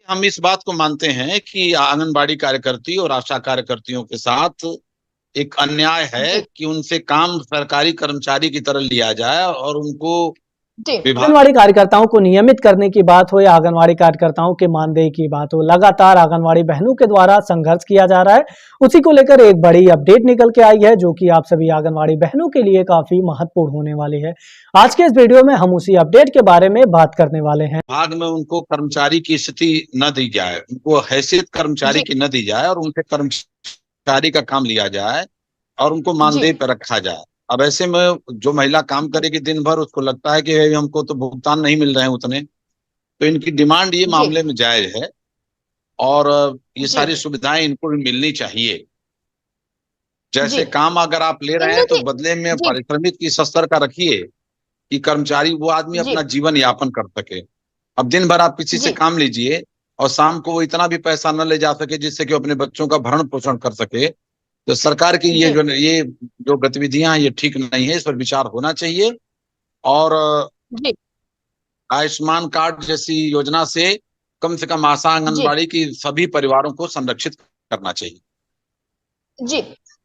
हम इस बात को मानते हैं कि आंगनबाड़ी कार्यकर्ती और आशा कार्यकर्तियों के साथ एक अन्याय है जी। कि उनसे काम सरकारी कर्मचारी की तरह लिया जाए और उनको जी। विभाग। आंगनवाड़ी कार्यकर्ताओं को नियमित करने की बात हो या आंगनवाड़ी कार्यकर्ताओं के मानदेय की बात हो, लगातार आंगनवाड़ी बहनों के द्वारा संघर्ष किया जा रहा है। उसी को लेकर एक बड़ी अपडेट निकल के आई है जो कि आप सभी आंगनवाड़ी बहनों के लिए काफी महत्वपूर्ण होने वाली है। आज के इस वीडियो में हम उसी अपडेट के बारे में बात करने वाले हैं। विभाग में उनको कर्मचारी की स्थिति न दी जाए, उनको हैसियत कर्मचारी जी। की न दी जाए और उनसे कर्मचारी का काम लिया जाए और उनको जी। मानदेय पर रखा जाए। अब ऐसे में जो महिला काम करेगी दिन भर, उसको लगता है कि हमको तो भुगतान नहीं मिल रहे हैं उतने, तो इनकी डिमांड ये जी। मामले में जायज है और ये जी। सारी सुविधाएं इनको भी मिलनी चाहिए। जी। जैसे काम अगर आप ले रहे इंदु हैं तो जी। बदले में जी। पारिश्रमिक की स्तर का रखिए कि कर्मचारी वो आदमी जी। अपना जीवन यापन कर सके। अब दिन भर आप किसी से जी। काम लीजिए और शाम को वो इतना भी पैसा न ले जा सके जिससे कि वो अपने बच्चों का भरण पोषण कर सके, तो सरकार की जी। ये जो गतिविधियां हैं ये ठीक नहीं है, इस पर विचार होना चाहिए। और जी। आयुष्मान कार्ड जैसी योजना से कम आशा जी। आंगनबाड़ी की सभी परिवारों को संरक्षित करना चाहिए। जी।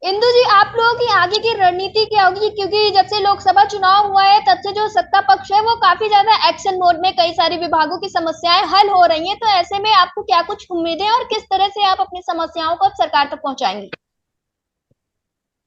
इंदु जी, आप लोगों की आगे की रणनीति क्या होगी? क्योंकि जब से लोकसभा चुनाव हुआ है तब से जो सत्ता पक्ष है वो काफी ज्यादा एक्शन मोड में, कई सारी विभागों की समस्याएं हल हो रही हैं, तो ऐसे में आपको क्या कुछ उम्मीदें और किस तरह से आप अपनी समस्याओं को अब सरकार तक पहुंचाएंगी?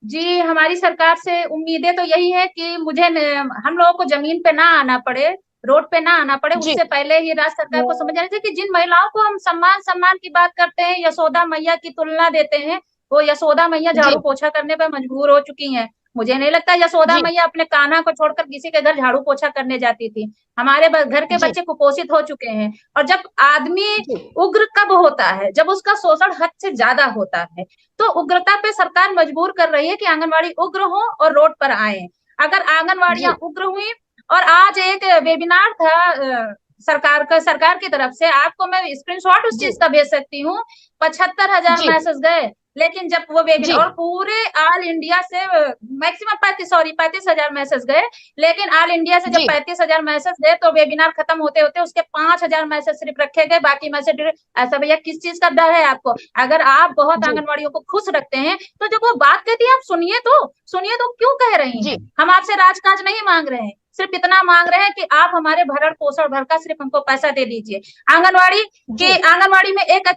जी, हमारी सरकार से उम्मीदें तो यही है कि हम लोगों को जमीन पे ना आना पड़े, रोड पे ना आना पड़े। जी। उससे पहले ही राज्य सरकार को समझ आना चाहिए कि जिन महिलाओं को हम सम्मान की बात करते हैं, यशोदा मैया की तुलना देते हैं, वो यशोदा मैया जी। झाड़ू पोछा करने पे मजबूर हो चुकी हैं। मुझे नहीं लगता यशोदा जी। मैया अपने कान्हा को छोड़कर किसी के घर झाड़ू पोछा करने जाती थी। हमारे घर के जी। बच्चे कुपोषित हो चुके हैं। और जब आदमी जी। उग्र कब होता है? जब उसका शोषण हद से ज्यादा होता है। तो उग्रता पे सरकार मजबूर कर रही है कि आंगनवाड़ी उग्र हो और रोड पर आए। अगर आंगनवाड़ियां जी। उग्र हुई, और आज एक वेबिनार था सरकार की तरफ से, आपको मैं स्क्रीनशॉट उस जी। चीज का भेज सकती हूँ। 75,000 जी। मैसेज गए, लेकिन जब वो वेबिनार, जी। और पूरे ऑल इंडिया से मैक्सिमम 35,000 मैसेज गए, लेकिन ऑल इंडिया से जब जी। 35,000 मैसेज गए तो वेबिनार खत्म होते होते उसके 5,000 मैसेज सिर्फ रखे गए, बाकी मैसेज। ऐसा भैया किस चीज का डर है आपको? अगर आप बहुत जी। आंगनवाड़ियों को खुश रखते हैं तो जब वो बात कहती है आप सुनिए तो क्यों कह रही जी। हैं? हम आपसे राजकाज नहीं मांग रहे हैं, सिर्फ इतना मांग रहे हैं कि आप हमारे भरण पोषण भर का सिर्फ हमको पैसा दे दीजिए। आंगनवाड़ी में एक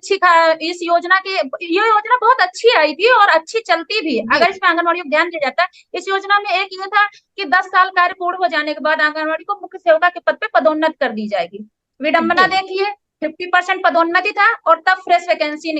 इस योजना की, ये योजना बहुत अच्छी आई थी और अच्छी चलती भी है अगर इसमें आंगनवाड़ियों को ध्यान दिया जाता। इस योजना में एक ये था कि 10 साल कार्य पूर्ण हो जाने के बाद आंगनवाड़ी को मुख्य सेविका के पद पे पदोन्नत कर दी जाएगी। विडंबना देखिए, 50% पदोन्नति था और तब फ्रेश वैकेंसी